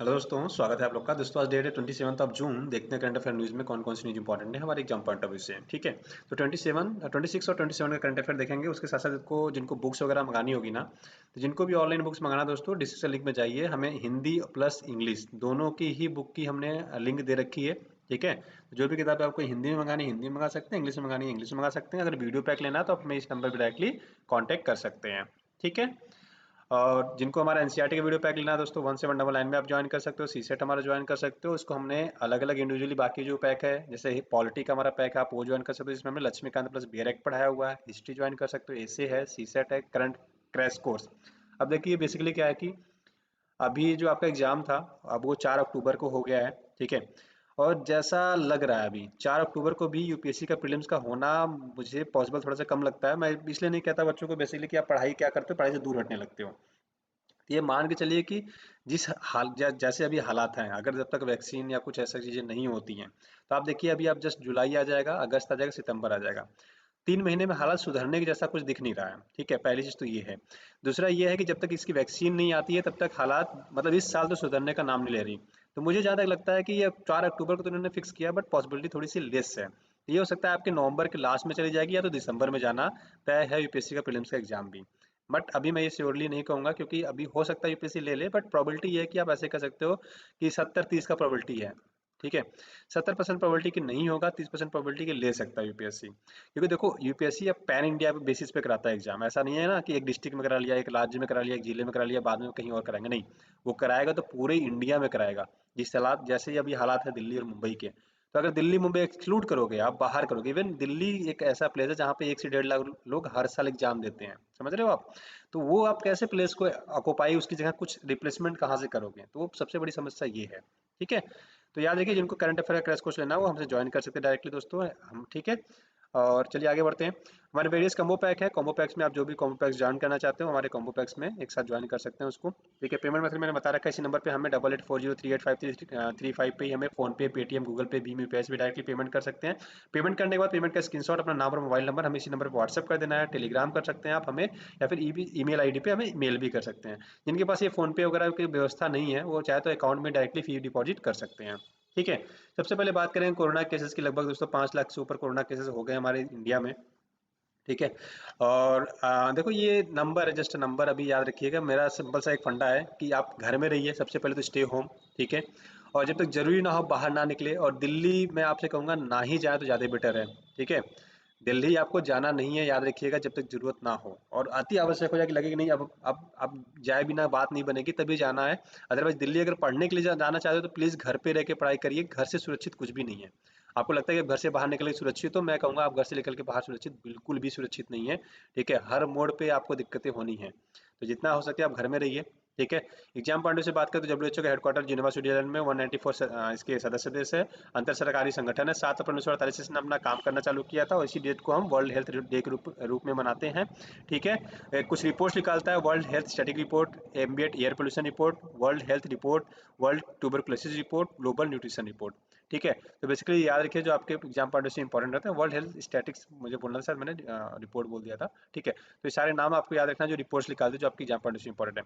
Hello दोस्तों, स्वागत है आप लोग का। दोस्तों आज डेट है 27 जून। देखते हैं करंट अफेयर न्यूज़ में कौन कौन सी न्यूज़ इंपॉर्टेंट है हमारे एग्जाम पॉइंट ऑफ व्यू से। ठीक है, तो 26 और 27 का करंट अफेयर देखेंगे। उसके साथ साथ को जिनको बुक्स वगैरह मंगानी होगी ना, तो जिनको भी ऑनलाइन बुक्स मंगाना दोस्तों, डिस्क्रिप्शन लिंक में जाइए। हमें हिंदी प्लस इंग्लिश दोनों की ही बुक की हमने लिंक दे रखी है। ठीक है, तो जो भी किताब आपको हिंदी में मंगानी हिंदी में मंगा सकते हैं, इंग्लिश में मंगानी इंग्लिश में मंगा सकते हैं। अगर वीडियो पैक लेना है तो आप हमें इस नंबर पर डायरेक्टली कॉन्टैक्ट कर सकते हैं। ठीक है, और जिनको हमारा एनसीईआरटी का वीडियो पैक लेना है दोस्तों, 1799 में आप ज्वाइन कर सकते हो। सीसेट हमारा ज्वाइन कर सकते हो। उसको हमने अलग अलग इंडिविजुअली बाकी जो पैक है, जैसे पॉलिटी का हमारा पैक है, आप वो ज्वाइन कर सकते हो, जिसमें हमने लक्ष्मीकांत प्लस बियर एक्ट पढ़ाया हुआ है। हिस्ट्री ज्वाइन कर सकते हो, एसे है, सीसेट है, करंट क्रैश कोर्स। अब देखिए बेसिकली क्या है कि अभी जो आपका एग्जाम था, अब वो 4 अक्टूबर को हो गया है। ठीक है, और जैसा लग रहा है अभी 4 अक्टूबर को भी यूपीएससी का प्रीलिम्स का होना मुझे पॉसिबल थोड़ा सा कम लगता है। मैं इसलिए नहीं कहता बच्चों को बेसिकली कि आप पढ़ाई क्या करते हो, पढ़ाई से दूर हटने लगते हो। ये मान के चलिए कि जिस हाल जैसे अभी हालात हैं, अगर जब तक वैक्सीन या कुछ ऐसी चीज़ें नहीं होती हैं, तो आप देखिए अभी आप जस्ट जुलाई आ जाएगा, अगस्त आ जाएगा, सितंबर आ जाएगा। 3 महीने में हालात सुधरने के जैसा कुछ दिख नहीं रहा है। ठीक है, पहली चीज़ तो ये है। दूसरा ये है कि जब तक इसकी वैक्सीन नहीं आती है तब तक हालात मतलब इस साल तो सुधरने का नाम नहीं ले रही। तो मुझे जहाँ तक लगता है कि ये 4 अक्टूबर को तो उन्होंने फिक्स किया, बट पॉसिबिलिटी थोड़ी सी लेस है। ये हो सकता है आपके नवंबर के लास्ट में चली जाएगी, या तो दिसंबर में जाना तय है यूपीएससी का प्रीलिम्स का एग्जाम भी। बट अभी मैं ये श्योरली नहीं कहूँगा, क्योंकि अभी हो सकता है यूपीएससी ले ले, बट प्रोबेबिलिटी ये है कि आप ऐसे कर सकते हो कि 70-30 का प्रोबेबिलिटी है। ठीक है, 70% प्रोबेबिलिटी की नहीं होगा, 30% प्रोबेबिलिटी की ले सकता है यूपीएससी। क्योंकि देखो यूपीएससी अब पैन इंडिया बेसिस पे कराता है एग्जाम। ऐसा नहीं है ना कि एक डिस्ट्रिक्ट में करा लिया, एक राज्य में करा लिया, एक जिले में करा लिया, बाद में कहीं और कराएंगे, नहीं। वो कराएगा तो पूरे इंडिया में कराएगा। जिस हालात जैसे अभी हालात है दिल्ली और मुंबई के, तो अगर दिल्ली मुंबई एक्सक्लूड करोगे, आप बाहर करोगे, इवन दिल्ली एक ऐसा प्लेस है जहाँ पे 1 से 1.5 लाख लोग हर साल एग्जाम देते हैं, समझ रहे हो आप। तो वो आप कैसे प्लेस को ऑक्यूपाई, उसकी जगह कुछ रिप्लेसमेंट कहाँ से करोगे, तो वो सबसे बड़ी समस्या ये है। ठीक है, तो याद रखिए जिनको करंट अफेयर क्रैश कोर्स लेना है वो हमसे ज्वाइन कर सकते हैं डायरेक्टली दोस्तों हम। ठीक है, और चलिए आगे बढ़ते हैं। हमारे वेरियस कॉम्बो पैक है। कॉम्बो पैक्स में आप जो भी कॉम्बो पैक्स ज्वाइन करना चाहते हो, हमारे कॉम्बो पैक्स में एक साथ ज्वाइन कर सकते हैं उसको। ठीक है, पेमेंट मेथड मैंने बता रखा है, इसी नंबर पे हमें 8840385335 पे ही हमें फोन पे, पेटीएम, गूगल पे, भीम यूपीआई से भी डायरेक्टली पेमेंट कर सकते हैं। पेमेंट करने के बाद पेमेंट का स्क्रीनशॉट, अपना नाम और मोबाइल नंबर हमें इसी नंबर पर व्हाट्सअप कर देना है। टेलीग्राम कर सकते हैं आप हमें, या फिर ईमेल आईडी पे हमें मेल भी कर सकते हैं। जिनके पास ये फोन पे वगैरह की व्यवस्था नहीं है, वो चाहे तो अकाउंट में डायरेक्टली फी डिपॉजिट कर सकते हैं। ठीक है, सबसे पहले बात करें कोरोना केसेस की। लगभग दोस्तों 5 लाख से ऊपर कोरोना केसेस हो गए हमारे इंडिया में। ठीक है, और देखो ये नंबर है, जस्ट नंबर। अभी याद रखिएगा, मेरा सिंपल सा एक फंडा है कि आप घर में रहिए, सबसे पहले तो स्टे होम। ठीक है, और जब तक जरूरी ना हो बाहर ना निकले, और दिल्ली मैं आपसे कहूँगा ना ही जाए तो ज़्यादा बेटर है। ठीक है, दिल्ली आपको जाना नहीं है, याद रखिएगा, जब तक जरूरत ना हो, और अति आवश्यक हो जाए कि लगे कि नहीं अब जाए बिना बात नहीं बनेगी, तभी जाना है। अदरवाइज दिल्ली अगर पढ़ने के लिए जाना चाहते हो तो प्लीज़ घर पे रह के पढ़ाई करिए। घर से सुरक्षित कुछ भी नहीं है। आपको लगता है कि घर से बाहर निकल के सुरक्षित हो, मैं कहूँगा आप घर से निकल के बाहर सुरक्षित बिल्कुल भी सुरक्षित नहीं है। ठीक है, हर मोड़ पे आपको दिक्कतें होनी है। तो जितना हो सके आप घर में रहिए। ठीक है, एग्जाम पॉइंट से बात करें तो डब्ल्यूएचओ का हेडक्वार्टर जिनेवा स्विट्जरलैंड में 194 इसके सदस्य देश है। अंतर सरकारी संगठन है। 7 अप्रैल 1948 से इसने अपना काम करना चालू किया था, और इसी डेट को हम वर्ल्ड हेल्थ डे के रूप में मनाते हैं। ठीक है, कुछ रिपोर्ट्स निकालता है, world health static report, ambient air pollution report, world health report, world tuberculosis report, global nutrition report. ठीक है, तो बेसिकली याद रखिए जो आपके एग्जाम पॉइंट से इंपॉर्टेंट रहते हैं, वर्ल्ड हेल्थ स्टैटिक्स मुझे बोलना था सर, मैंने रिपोर्ट बोल दिया था। ठीक है, तो ये सारे नाम आपको याद रखना जो रिपोर्ट्स निकालते हैं जो आपकी एग्जाम पॉइंट से इंपॉर्टेंट है।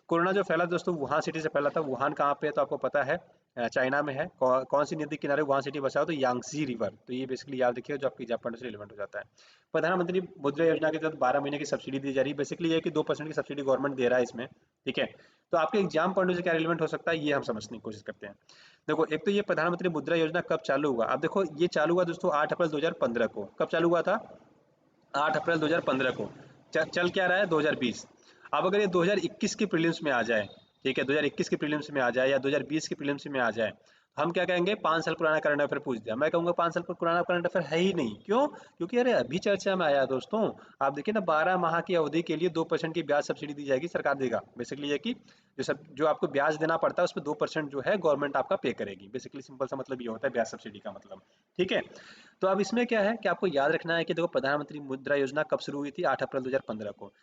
कोरोना जो फैला दोस्तों वुहान सिटी से फैला था। वुहान कहाँ पे है तो आपको पता है, चाइना में है। कौन सी नदी किनारे वुहान सिटी बसा हो, तो यांगजी रिवर। तो ये बेसिकली याद रखिए जो आपकी एग्जाम पॉइंट से रिलेवेंट हो जाता है। प्रधानमंत्री मुद्रा योजना के तहत 12 महीने की सब्सिडी दी जा रही है। बेसिकली ये है कि 2% की सब्सिडी गवर्नमेंट दे रहा है इसमें। ठीक है, तो आपके एग्जाम पॉइंट से क्या रिलेवेंट हो सकता है ये हम समझने की कोशिश करते हैं। देखो, एक तो ये प्रधानमंत्री मुद्रा योजना कब चालू हुआ। अब देखो ये चालू हुआ दोस्तों 8 अप्रैल 2015 को। कब चालू हुआ था? 8 अप्रैल 2015 को। चल क्या रहा है 2020। अब अगर ये 2021 की प्रीलिम्स में आ जाए, ठीक है, 2021 की प्रीलिम्स में आ जाए या 2020 की प्रीलिम्स में आ जाए, हम क्या कहेंगे? 5 साल पुराना करंट अफेयर पूछ दिया। मैं कहूँगा 5 साल पुराना करंट अफेयर है ही नहीं। क्यों? क्योंकि अरे अभी चर्चा में आया दोस्तों। आप देखिए ना, 12 माह की अवधि के लिए 2% की ब्याज सब्सिडी दी जाएगी, सरकार देगा। बेसिकली ये कि जो आपको ब्याज देना पड़ता है उस पर 2% जो है गवर्नमेंट आपका पे करेगी। बेसिकली सिंपल सा मतलब ये होता है ब्याज सब्सिडी का मतलब। ठीक है, तो अब इसमें क्या है कि आपको याद रखना है कि देखो प्रधानमंत्री मुद्रा योजना कब शुरू हुई थी? 8 अप्रैल 2015 को।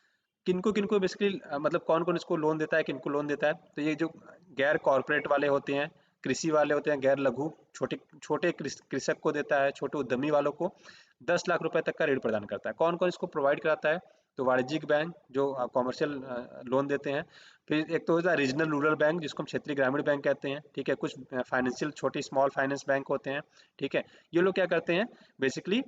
किनको किनको बेसिकली मतलब कौन कौन इसको लोन देता है, किनको लोन देता है? तो ये जो गैर कॉरपोरेट वाले होते हैं, कृषि वाले होते हैं, गैर लघु छोटे छोटे कृषक को देता है, छोटे उद्यमी वालों को 10 लाख रुपए तक का ऋण प्रदान करता है। कौन कौन इसको प्रोवाइड कराता है? तो वाणिज्यिक बैंक जो कॉमर्शियल लोन देते हैं। फिर एक तो होता है रीजनल रूरल बैंक जिसको हम क्षेत्रीय ग्रामीण बैंक कहते हैं, ठीक है। कुछ फाइनेंशियल छोटी स्मॉल फाइनेंस बैंक होते हैं, ठीक है। ये लोग क्या करते हैं बेसिकली,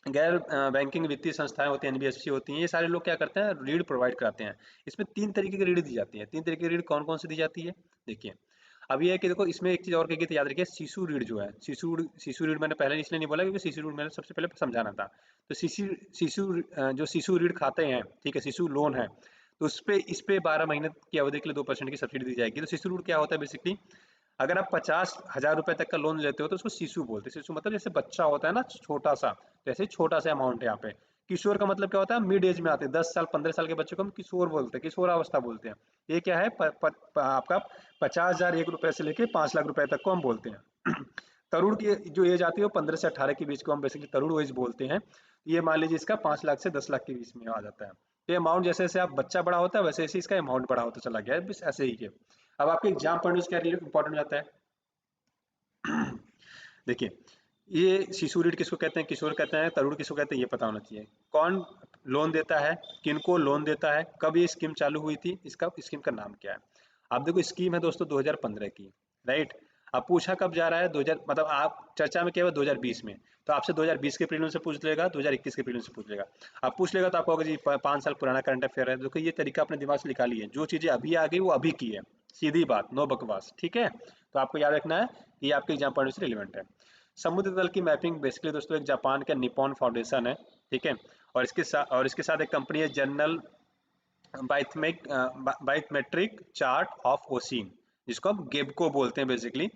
गैर बैंकिंग वित्तीय संस्थाएं होती हैं, एनबीएफसी होती हैं, ये सारे लोग क्या करते हैं ऋण प्रोवाइड कराते हैं। इसमें 3 तरीके की ऋण दी जाती है। 3 तरीके की ऋण कौन-कौन सी दी जाती है? देखिए, अब ये है कि देखो इसमें एक चीज़ और कही गई थी, याद रखिए शिशु ऋण जो है, शिशु ऋण मैंने पहले इसलिए नहीं बोला क्योंकि शिशु ऋण मैंने सबसे पहले समझाना था। तो जो शिशु ऋण खाते हैं, ठीक है, शिशु लोन है, तो इस पे 12 महीने की अवधि के लिए 2% की सब्सिडी दी जाएगी। तो शिशु ऋण क्या होता है बेसिकली, अगर आप 50,000 रुपए तक का लोन लेते हो तो उसको शिशु बोलते हैं। शिशु मतलब जैसे बच्चा होता है ना छोटा सा, जैसे छोटा सा अमाउंट है यहाँ पे। किशोर का मतलब क्या होता है, मिड एज में आते हैं, 10 साल 15 साल के बच्चों को हम किशोर बोलते हैं, किशोरावस्था बोलते हैं। ये क्या है, आपका 50,001 रुपए से लेके 5 लाख रुपए तक को हम बोलते हैं। तरुण की जो एज आती है वो 15 से 18 के बीच को हम बेसिकली तरुण एज बोलते हैं। ये मान लीजिए इसका 5 लाख से 10 लाख के बीच में आ जाता है। ये अमाउंट जैसे जैसे आप बच्चा बड़ा होता है वैसे वैसे इसका अमाउंट बड़ा होता चला गया है, बस ऐसे ही है। अब आपके एग्जाम पॉइंट क्या इंपॉर्टेंट जाता है, देखिए, ये शिशु ऋण किसको कहते हैं, किशोर कहते हैं, तरुण किसको कहते हैं, ये पता होना चाहिए। कौन लोन देता है, किनको लोन देता है, कब ये स्कीम चालू हुई थी, इसका स्कीम का नाम क्या है। आप देखो स्कीम है दोस्तों 2015 की, राइट। अब पूछा कब जा रहा है, 2000 मतलब आप चर्चा में केवल 2020 में, तो आपसे 2020 के प्रीलिम्स से पूछ लेगा, 2021 के प्रीलिम्स से पूछ लेगा। अब पूछ लेगा तो आपको होगा जी 5 साल पुराना करंट अफेयर है। देखो ये तरीका अपने दिमाग से निकालिए, जो चीजें अभी आ गई वो अभी की है, सीधी बात, नो बकवास, ठीक है। तो आपको याद रखना है कि ये आपके एग्जाम पॉइंट से रिलेवेंट है। समुद्र तल की मैपिंग बेसिकली दोस्तों एक जापान का निपॉन फाउंडेशन है, ठीक है। और इसके साथ एक कंपनी है general biometric chart of ocean, जिसको हम गेबको बोलते हैं बेसिकली।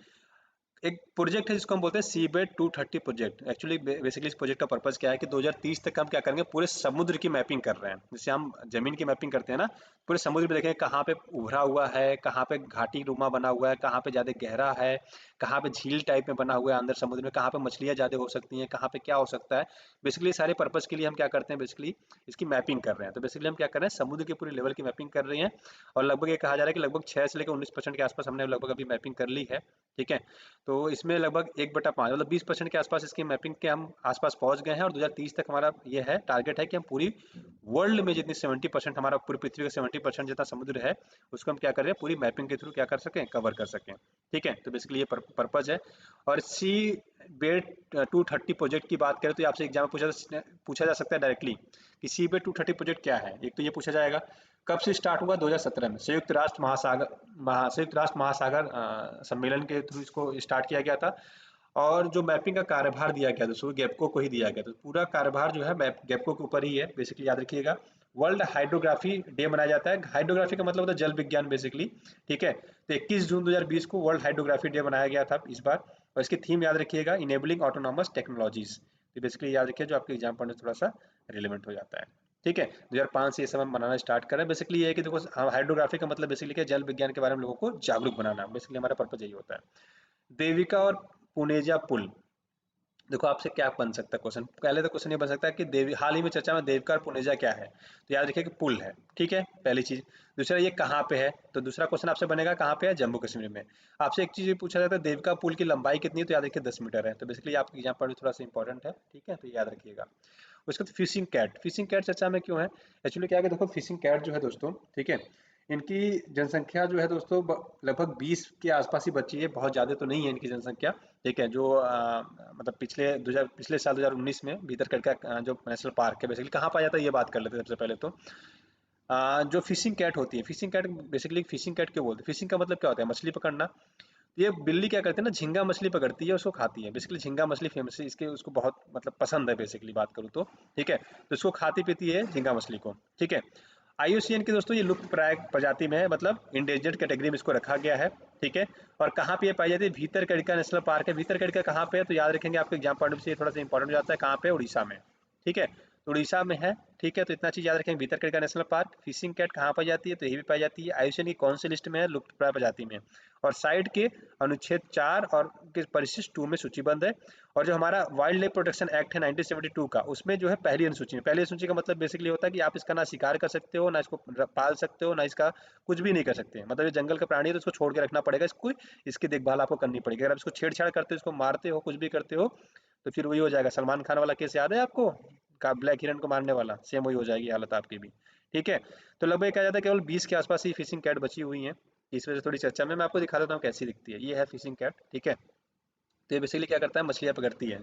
एक प्रोजेक्ट है जिसको हम बोलते हैं सीबेड 230 प्रोजेक्ट। एक्चुअली बेसिकली इस प्रोजेक्ट का पर्पस क्या है कि 2030 तक हम क्या करेंगे, पूरे समुद्र की मैपिंग कर रहे हैं। जैसे हम जमीन की मैपिंग करते हैं ना, पूरे समुद्र में देखेंगे कहाँ पे उभरा हुआ है, कहाँ पे घाटी नुमा बना हुआ है, कहाँ पे ज्यादा गहरा है, कहाँ पे झील टाइप में बना हुआ है अंदर समुद्र में, कहाँ पे मछलियाँ ज्यादा हो सकती हैं, कहाँ पे क्या हो सकता है। बेसिकली सारे पर्पस के लिए हम क्या करते हैं, बेसिकली इसकी मैपिंग कर रहे हैं। तो बेसिकली हम क्या कर रहे हैं, समुद्र के पूरे लेवल की मैपिंग कर रहे हैं। और लगभग ये कहा जा रहा है कि लगभग 6 से लेकर 19% के आसपास हमने लगभग अभी मैपिंग कर ली है, ठीक है। तो इसमें लगभग 1/5 मतलब 20% के आसपास इसकी मैपिंग के हम आसपास पहुंच गए हैं। और 2030 तक हमारा ये है टारगेट है कि हम पूरी वर्ल्ड में जितनी 70% हमारा पूरी पृथ्वी का 70% जितना समुद्र है उसको हम क्या कर रहे हैं, पूरी मैपिंग के थ्रू क्या कर सकें, कवर कर सकें, ठीक है। तो बेसिकली ये पर्पज है। और सी बेड 230 प्रोजेक्ट की बात करें तो ये आपसे एग्जाम में पूछा जा सकता है डायरेक्टली कि सी बेड 230 प्रोजेक्ट क्या है। एक तो ये पूछा जाएगा कब से स्टार्ट हुआ, 2017 में संयुक्त राष्ट्र महासागर सम्मेलन के थ्रू इसको स्टार्ट किया गया था। और जो मैपिंग का कार्यभार दिया गया था गेपको को ही दिया गया था। पूरा कार्यभार जो है मैप गेपको के ऊपर ही है, बेसिकली याद रखिएगा। वर्ल्ड हाइड्रोग्राफी डे मनाया जाता है। हाइड्रोग्राफी का मतलब होता है जल विज्ञान बेसिकली, ठीक है। तो 21 जून 2020 को वर्ल्ड हाइड्रोग्राफी डे मनाया गया था इस बार। और इसकी थीम याद रखिएगा, इनेबलिंग ऑटोनॉमस टेक्नोलॉजीज। तो बेसिकली याद रखिए जो आपके एग्जाम पढ़ने थोड़ा सा रिलेवेंट हो जाता है, ठीक है। 2005 से ये सब हम मनाना स्टार्ट करें। बेसिकली ये है कि देखो हाइड्रोग्राफी का मतलब बेसिकली क्या, जल विज्ञान के बारे में लोगों को जागरूक बनाना, बेसिकली हमारा पर्पज यही होता है। देविका और पुनेजा पुल, देखो आपसे क्या बन सकता है क्वेश्चन, पहले तो क्वेश्चन ये बन सकता है कि देवी हाल ही में चर्चा में देविका और पुनेजा क्या है, तो याद रखिए कि पुल है, ठीक है, पहली चीज। दूसरा ये कहाँ पे है, तो दूसरा क्वेश्चन आपसे बनेगा कहाँ पे है, जम्मू कश्मीर में। आपसे एक चीज ये पूछा जाता है देविका पुल की लंबाई कितनी है, तो याद रखिए 10 मीटर है। तो बेसिकली आपके एग्जाम पर भी थोड़ा सा इंपॉर्टेंट है, ठीक है, तो याद रखिएगा। उसके बाद फिशिंग कैट चर्चा में क्यों है, एक्चुअली क्या है कि देखो फिशिंग कैट जो है दोस्तों, ठीक है, इनकी जनसंख्या जो है दोस्तों लगभग 20 के आसपास ही बची है, बहुत ज़्यादा तो नहीं है इनकी जनसंख्या, ठीक है। जो मतलब पिछले साल 2019 में भीतरकनिका जो नेशनल पार्क है, बेसिकली कहाँ पाया जाता है ये बात कर लेते हैं सबसे पहले तो। जो फिशिंग कैट होती है, fishing cat basically fishing cat क्यों बोलते हैं, फिशिंग का मतलब क्या होता है, मछली पकड़ना। ये बिल्ली क्या करती है ना, झींगा मछली पकड़ती है, उसको खाती है। बेसिकली झींगा मछली फेमस है, इसके उसको बहुत मतलब पसंद है बेसिकली बात करूँ तो, ठीक है। तो इसको खाती पीती है झींगा मछली को, ठीक है। आईयूसीएन की दोस्तों ये लुप्त प्राय प्रजाति में है, मतलब इंडेंजर्ड कैटेगरी में इसको रखा गया है, ठीक है। और कहाँ पे ये पाई जाती है, भीतरकनिका नेशनल पार्क है। भीतरकनिका कहाँ पे है, तो याद रखेंगे आपके एग्जाम पॉइंट से ये थोड़ा सा इंपॉर्टेंट हो जाता है, कहाँ पे, उड़ीसा में, ठीक है। तो उड़ीसा में है, ठीक है। तो इतना चीज याद रखेंगे, Bhitarkanika national park. Fishing cat कहाँ पाई जाती है, तो ये भी पाई जाती है। आईयूसीएन की कौन सी लिस्ट में है, लुप्त प्राय प्रजाति में। और साइट के अनुच्छेद 4 और के परिशिष्ट 2 में सूचीबद्ध है। और जो हमारा वाइल्ड लाइफ प्रोटेक्शन एक्ट है 1972 का, उसमें जो है पहली अनुसूची में, पहली अनुसूची का मतलब बेसिकली होता है कि आप इसका ना शिकार कर सकते हो, ना इसको पाल सकते हो, ना इसका कुछ भी नहीं कर सकते। मतलब ये जंगल का प्राणी है तो इसको छोड़ के रखना पड़ेगा, इसको इसकी देखभाल आपको करनी पड़ेगी। अगर आप इसको छेड़छाड़ करते हो, इसको मारते हो, कुछ भी करते हो, तो फिर वही हो जाएगा। सलमान खान वाला केस याद है आपको, का ब्लैक हिरन को मारने वाला, सेम वही हो जाएगी हालत आपकी भी। ठीक है, तो लगभग कहा जाता है केवल 20 के आसपास ही फिशिंग कैट बची हुई हैं। इस वजह से थोड़ी चर्चा में मैं आपको दिखा देता हूँ कैसी दिखती है। ये है फिशिंग कैट, ठीक है। तो ये बेसिकली क्या करता है, मछलियाँ पकड़ती है।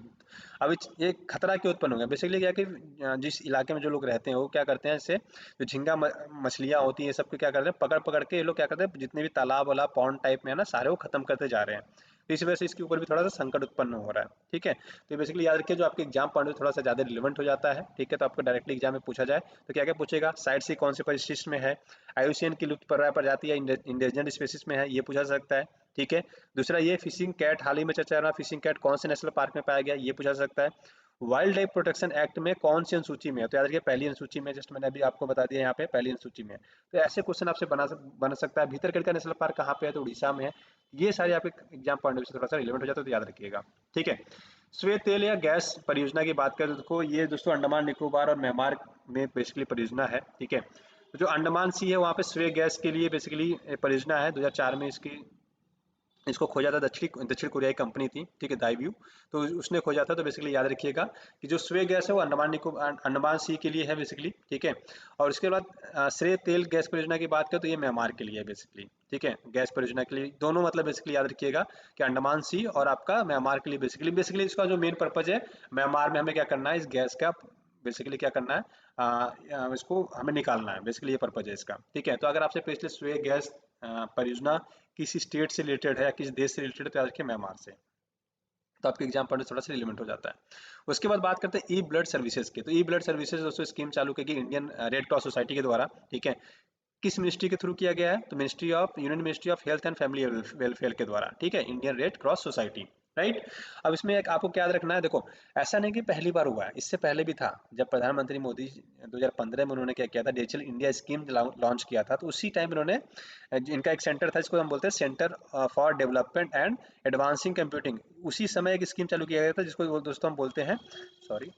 अब ये खतरा क्यों उत्पन्न हो गया, बेसिकली क्या है कि जिस इलाके में जो लोग रहते हैं वो क्या करते हैं, इससे जो झींगा मछलियाँ होती हैं सबको क्या करते हैं, पकड़ पकड़ के ये लोग क्या करते हैं, जितने भी तालाब वाला पॉन्ड टाइप में है ना, सारे वो खत्म करते जा रहे हैं। तो इस वजह से इसके ऊपर भी थोड़ा सा संकट उत्पन्न हो रहा है। ठीक है, तो बेसिकली याद रखिए जो आपके एग्जाम पॉइंट में थोड़ा सा ज़्यादा रिलेवेंट हो जाता है। ठीक है, तो आपको डायरेक्टली एग्जाम में पूछा जाए तो क्या क्या पूछेगा, साइट सी कौन से परिशिष्ट में है, आयुसीएन की लुप्त प्रजाति या इंडेंजर्ड स्पेसिस में है, ये पूछा जा सकता है। ठीक है, दूसरा ये फिशिंग कैट, हाल ही में चर्चा रहा फिशिंग कैट कौन से नेशनल पार्क में पाया गया, ये पूछा जा सकता है। वाइल्ड लाइफ प्रोटेक्शन एक्ट में कौन सी अनुसूची में है, तो याद रखिए पहली अनुसूची में, जस्ट मैंने अभी आपको बता दिया यहाँ पे पहली अनुसूची में है। तो ऐसे क्वेश्चन आपसे बन सकता है। भीतरकनिका नेशनल पार्क कहाँ पे है, तो उड़ीसा में है। ये सारे आपके एग्जाम पॉइंट से थोड़ा सा रिलेवेंट हो जाता है, तो याद रखिएगा। ठीक है, श्वेत तेल या गैस परियोजना की बात करें तो ये दोस्तों अंडमान निकोबार और म्यांमार में बेसिकली परियोजना है। ठीक है, तो जो अंडमान सी है वहाँ पे श्वेत गैस के लिए बेसिकली परियोजना है। 2004 में इसको खोजा था, दक्षिण दक्षिण कोरियाई कंपनी थी। ठीक है, दाइव्यू, तो उसने खोजा था। तो बेसिकली याद रखिएगा कि जो श्वेत गैस है वो अंडमान सी के लिए है बेसिकली। ठीक है, और उसके बाद श्वेत तेल गैस परियोजना की बात करें तो ये म्यांमार के लिए है बेसिकली। ठीक है, गैस परियोजना के लिए दोनों मतलब बेसिकली याद रखिएगा कि अंडमान सी और आपका म्यांमार के लिए बेसिकली बेसिकली इसका जो मेन पर्पज है, म्यांमार में हमें क्या करना है, इस गैस का बेसिकली क्या करना है, इसको हमें निकालना है, बेसिकली ये पर्पज है इसका। ठीक है, तो अगर आपसे पिछले श्वेत गैस परियोजना किसी स्टेट से रिलेटेड है या किसी देश से रिलेटेड है तो याद रखिए म्यांमार से। तो आपके एग्जाम पॉइंट थोड़ा सा रिलेवेंट हो जाता है। उसके बाद बात करते हैं ई ब्लड सर्विसेज की। तो ई ब्लड सर्विसेज दोस्तों स्कीम चालू की गई इंडियन रेड क्रॉस सोसाइटी के द्वारा। ठीक है, किस मिनिस्ट्री के थ्रू किया गया है, तो union ministry of health and family welfare के द्वारा। ठीक है, Indian red cross society, right. अब इसमें एक आपको क्या याद रखना है, देखो ऐसा नहीं कि पहली बार हुआ है, इससे पहले भी था। जब प्रधानमंत्री मोदी 2015 में उन्होंने क्या किया था, डिजिटल इंडिया स्कीम लॉन्च किया था, तो उसी टाइम इन्होंने इनका एक सेंटर था जिसको हम बोलते हैं centre for development and advancing computing. उसी समय एक स्कीम चालू किया गया था जिसको दोस्तों हम बोलते हैं, सॉरी,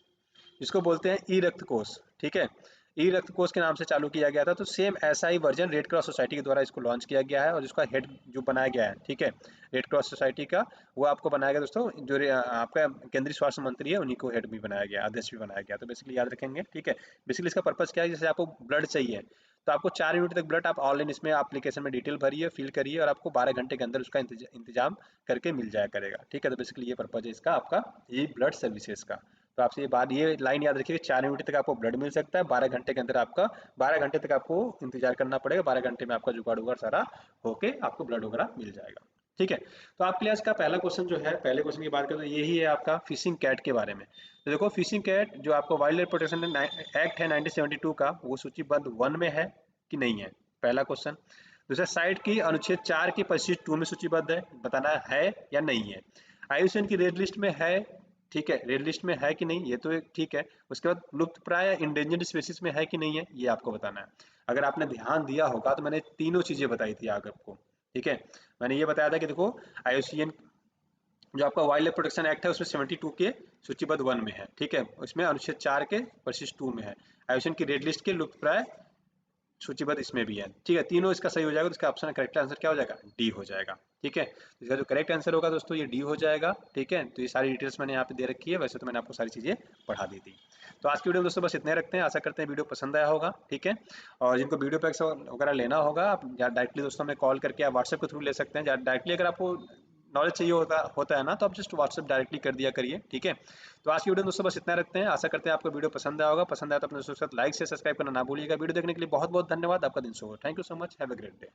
जिसको बोलते हैं ई रक्त कोष। ठीक है, ई रक्त कोष के नाम से चालू किया गया था। तो सेम ऐसा ही वर्जन रेड क्रॉस सोसाइटी के द्वारा इसको लॉन्च किया गया है और जिसका हेड जो बनाया गया है, ठीक है, रेड क्रॉस सोसाइटी का, वो आपको बनाया गया दोस्तों, जो आपका केंद्रीय स्वास्थ्य मंत्री है उन्हीं को हेड भी बनाया गया, अध्यक्ष भी बनाया गया। तो बेसिकली याद रखेंगे। ठीक है, बेसिकली इसका पर्पज क्या है, जैसे आपको ब्लड चाहिए तो आपको 4 यूनिट तक ब्लड आप ऑनलाइन इसमें एप्लीकेशन में डिटेल भरिए, फिल करिए और आपको 12 घंटे के अंदर उसका इंतजाम करके मिल जाया करेगा। ठीक है, तो बेसिकली ये पर्पज है इसका आपका, ये ब्लड सर्विसेज का। तो आपसे ये लाइन याद रखिए, 4 यूनिट तक आपको ब्लड मिल सकता है, 12 घंटे के अंदर आपका, 12 घंटे तक आपको इंतजार करना पड़ेगा, 12 घंटे में आपका जुगाड़ उगाड़ सारा होके आपको ब्लड वगैरह मिल जाएगा। ठीक है, तो आपके लिए आज का पहला क्वेश्चन जो है, पहले क्वेश्चन की बात करें तो यही है आपका फिशिंग कैट के बारे में। तो देखो फिशिंग कैट जो आपको वाइल्ड लाइफ प्रोटेक्शन एक्ट है 1972 का, वो सूचीबद्ध 1 में है कि नहीं है, पहला क्वेश्चन। दूसरा, साइट की अनुच्छेद 4 की परिशिष्ट 2 में सूचीबद्ध है, बताना है या नहीं है। आईयूसीएन की रेड लिस्ट में है, ठीक है, रेड लिस्ट में है कि नहीं, ये तो एक ठीक है। उसके बाद लुप्त प्राय इंडेंजर्ड स्पेसिस में है कि नहीं है, ये आपको बताना है। अगर आपने ध्यान दिया होगा तो मैंने तीनों चीजें बताई थी आगे आपको। ठीक है, मैंने ये बताया था कि देखो आईयूसीएन जो आपका वाइल्ड लाइफ प्रोटेक्शन एक्ट है उसमें 72 के सूचीबद्ध 1 में है। ठीक है, उसमें अनुच्छेद 4 के परिशिष्ट 2 में है। आईयूसीएन की रेड लिस्ट के लुप्त प्राय सूचीबद्ध इसमें भी है। ठीक है, तीनों इसका सही हो जाएगा, तो इसका ऑप्शन करेक्ट आंसर क्या हो जाएगा, डी हो जाएगा। ठीक है, तो इसका जो करेक्ट आंसर होगा दोस्तों ये डी हो जाएगा। ठीक है, तो ये सारी डिटेल्स मैंने यहाँ पे दे रखी है, वैसे तो मैंने आपको सारी चीजें पढ़ा दी थी। तो आज की वीडियो में दोस्तों बस इतने रखते हैं, आशा करते हैं वीडियो पसंद आया होगा। ठीक है, और जिनको वीडियो पैक्स वगैरह लेना होगा आप डायरेक्टली दोस्तों हमें कॉल करके आप व्हाट्सएप के थ्रू ले सकते हैं। डायरेक्टली अगर आपको नॉलेज चाहिए होता है ना, तो आप जस्ट व्हाट्सएप डायरेक्टली कर दिया करिए। ठीक है, तो आज की वीडियो दोस्तों बस इतना रखते हैं, आशा करते हैं आपको वीडियो पसंद आया होगा। पसंद आया तो अपने दोस्तों के साथ लाइक से सब्सक्राइब करना ना भूलिएगा। वीडियो देखने के लिए बहुत बहुत धन्यवाद, आपका दिन शुभ हो। Thank you so much, have a great day.